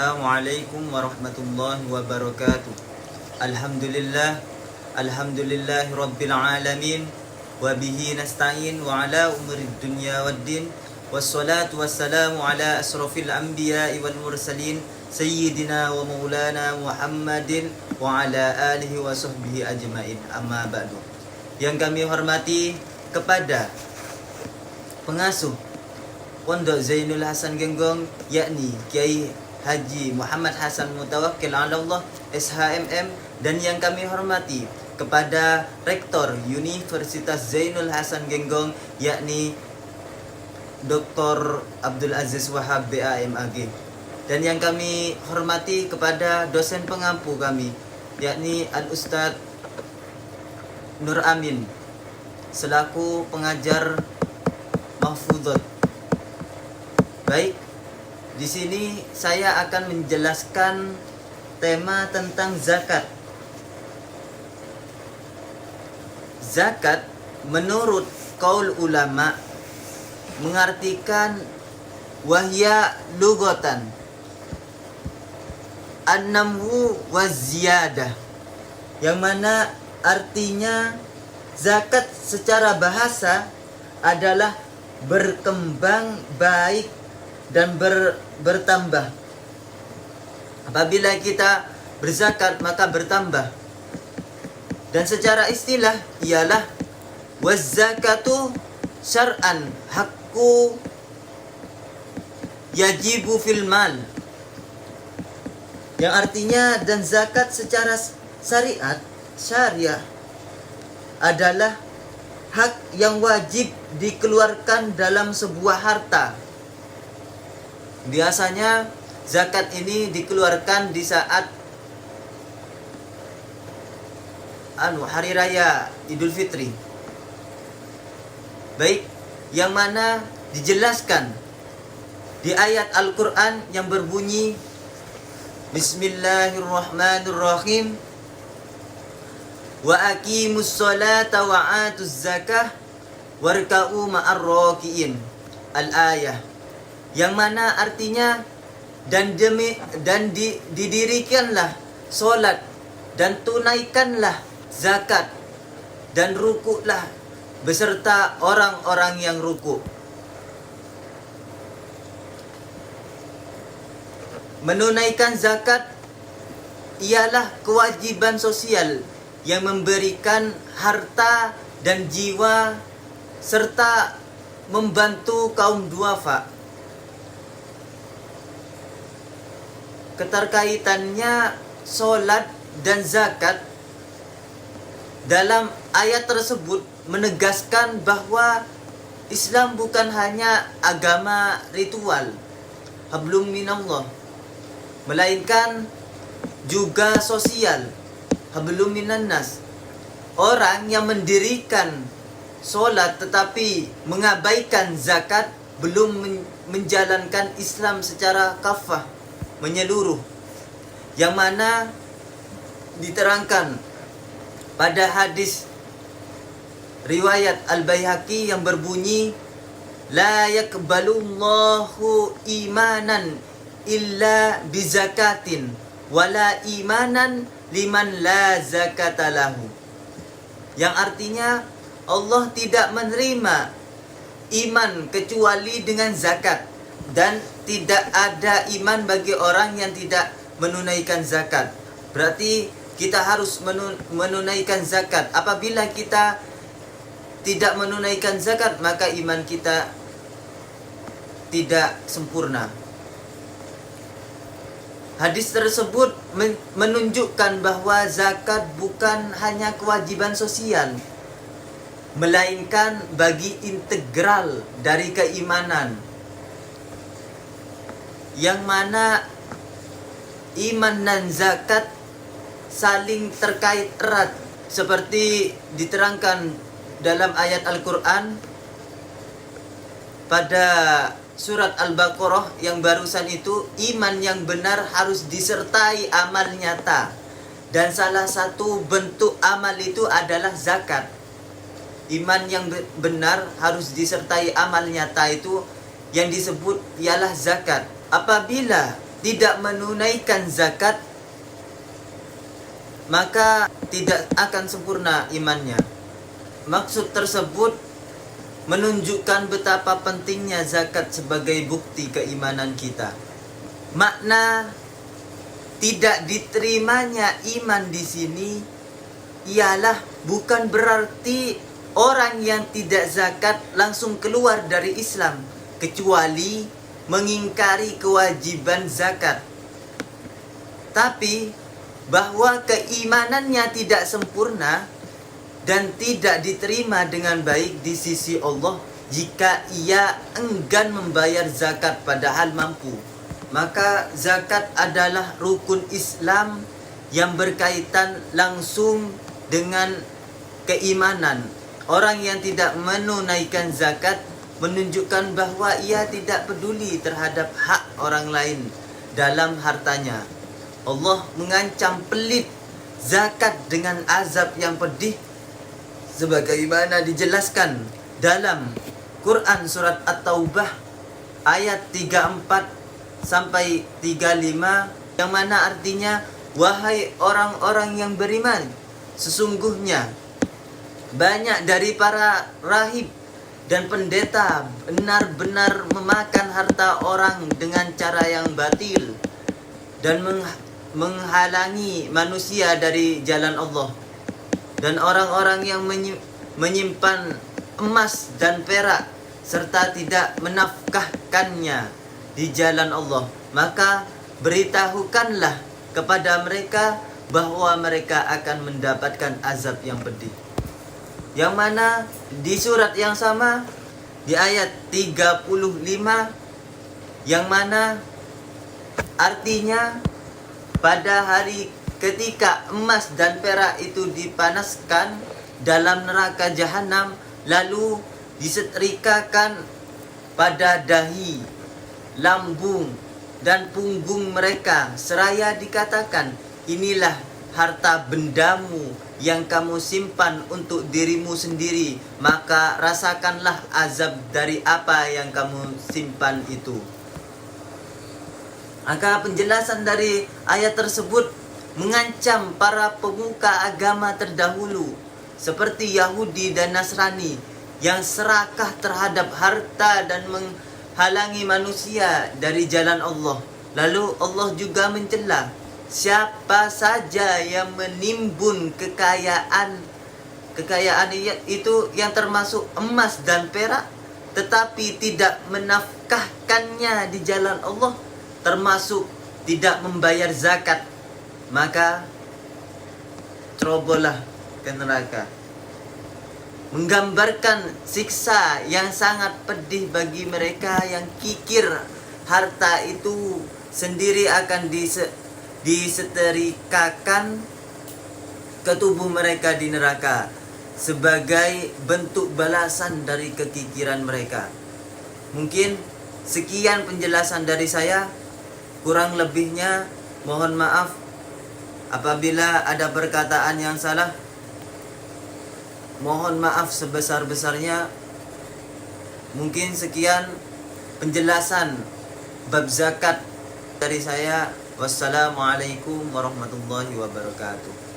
Assalamualaikum warahmatullahi wabarakatuh. Alhamdulillah, alhamdulillahi rabbil alamin, wa bihi nasta'in wa ala umurid dunya waddin, wassalatu wassalamu ala asrafil anbiya'i wal mursalin, sayyidina wa maulana Muhammadin wa ala alihi wa sahbihi ajma'in, amma ba'du. Yang kami hormati kepada pengasuh Pondok Zainul Hasan Genggong, yakni Kiai Haji Muhammad Hasan Mutawakkil ala Allah SHMM, dan yang kami hormati kepada Rektor Universitas Zainul Hasan Genggong, yakni Dr. Abdul Aziz Wahab BAMAG, dan yang kami hormati kepada dosen pengampu kami, yakni Al-Ustadz Nur Amin selaku pengajar mahfudhot. Baik, di sini saya akan menjelaskan tema tentang zakat. Zakat menurut qaul ulama mengartikan wahya lughatan an-namu wa ziyadah, yang mana artinya zakat secara bahasa adalah berkembang baik dan bertambah. Apabila kita berzakat maka bertambah. Dan secara istilah ialah waz-zakatu syar'an haqqu yajibu fil mal, yang artinya dan zakat secara syariah adalah hak yang wajib dikeluarkan dalam sebuah harta. Biasanya zakat ini dikeluarkan di saat hari raya Idul Fitri. Baik, yang mana dijelaskan di ayat Al-Qur'an yang berbunyi Bismillahirrahmanirrahim, wa aqimus sholata wa atuz zakah warka'u ma'ar raki'in. Al-ayah, yang mana artinya didirikanlah solat dan tunaikanlah zakat dan rukuklah beserta orang-orang yang rukuk. Menunaikan zakat ialah kewajiban sosial yang memberikan harta dan jiwa serta membantu kaum duafa. Keterkaitannya solat dan zakat dalam ayat tersebut menegaskan bahwa Islam bukan hanya agama ritual hablum minallah, melainkan juga sosial hablum minannas. Orang yang mendirikan solat tetapi mengabaikan zakat belum menjalankan Islam secara kafah, menyeluruh, yang mana diterangkan pada hadis riwayat Al-Baihaqi yang berbunyi la yakbalullahu imanan illa bizakatin wala imanan liman la zakata lahu, yang artinya Allah tidak menerima iman kecuali dengan zakat, dan tidak ada iman bagi orang yang tidak menunaikan zakat. Berarti kita harus menunaikan zakat. Apabila kita tidak menunaikan zakat, maka iman kita tidak sempurna. Hadis tersebut menunjukkan bahwa zakat bukan hanya kewajiban sosial, melainkan bagi integral dari keimanan, yang mana iman dan zakat saling terkait erat, seperti diterangkan dalam ayat Al-Quran pada surat Al-Baqarah yang barusan itu. Iman yang benar harus disertai amal nyata, dan salah satu bentuk amal itu adalah zakat. Iman yang benar harus disertai amal nyata, itu yang disebut ialah zakat. Apabila tidak menunaikan zakat, maka tidak akan sempurna imannya. Maksud tersebut menunjukkan betapa pentingnya zakat sebagai bukti keimanan kita. Makna tidak diterimanya iman di sini ialah bukan berarti orang yang tidak zakat langsung keluar dari Islam, kecuali mengingkari kewajiban zakat. Tapi bahwa keimanannya tidak sempurna dan tidak diterima dengan baik di sisi Allah jika ia enggan membayar zakat padahal mampu. Maka zakat adalah rukun Islam yang berkaitan langsung dengan keimanan. Orang yang tidak menunaikan zakat menunjukkan bahwa ia tidak peduli terhadap hak orang lain dalam hartanya. Allah mengancam pelit zakat dengan azab yang pedih sebagaimana dijelaskan dalam Quran surat At-Taubah ayat 34 sampai 35, yang mana artinya, wahai orang-orang yang beriman, sesungguhnya banyak dari para rahib dan pendeta benar-benar memakan harta orang dengan cara yang batil dan menghalangi manusia dari jalan Allah. Dan orang-orang yang menyimpan emas dan perak serta tidak menafkahkannya di jalan Allah, maka beritahukanlah kepada mereka bahwa mereka akan mendapatkan azab yang pedih. Yang mana di surat yang sama di ayat 35, yang mana artinya pada hari ketika emas dan perak itu dipanaskan dalam neraka jahanam, lalu disetrikakan pada dahi, lambung dan punggung mereka, seraya dikatakan, inilah harta bendamu yang kamu simpan untuk dirimu sendiri, maka rasakanlah azab dari apa yang kamu simpan itu. Maka penjelasan dari ayat tersebut mengancam para pemuka agama terdahulu seperti Yahudi dan Nasrani yang serakah terhadap harta dan menghalangi manusia dari jalan Allah. Lalu Allah juga mencela siapa saja yang menimbun kekayaan itu yang termasuk emas dan perak, tetapi tidak menafkahkannya di jalan Allah, termasuk tidak membayar zakat, maka cerobohlah ke neraka. Menggambarkan siksa yang sangat pedih bagi mereka yang kikir harta itu sendiri akan disetrikakan ke tubuh mereka di neraka sebagai bentuk balasan dari kekikiran mereka. Mungkin sekian penjelasan dari saya, kurang lebihnya mohon maaf apabila ada perkataan yang salah. Mohon maaf sebesar-besarnya. Mungkin sekian penjelasan bab zakat dari saya. Wassalamualaikum warahmatullahi wabarakatuh.